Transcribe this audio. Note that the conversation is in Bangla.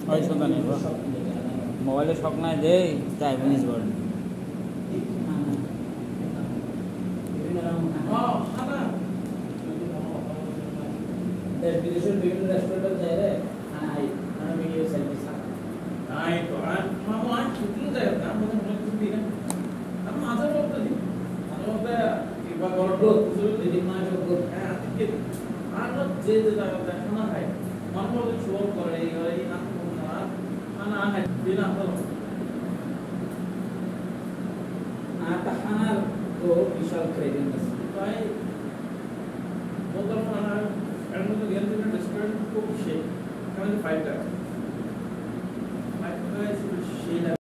হয় শুনতা নেই মোবাইলে শখ নাই দে তাই জিনিস বল বিদেশের বিভিন্ন রেস্টুরেন্টে যায় রে খানা খানা ভিডিও সার্ভিস আই তো আর মামা ছুটি যায় না মানে ছুটি না আমি মাঝে বলতে দিই মাঝে কিবা গরড দুসরে দিদি না যোগ হ্যাঁ ঠিক আর যে যে জায়গাতে খানা খায় মনমতো শোর করে এই না খানা খায় দিনা তো আর খানার তো বিশাল ক্রেডিট আছে তাই বলতাম না এর মধ্যে রিয়েল রেস্টুরেন্ট খুব শেখ এখানে 5 টাকা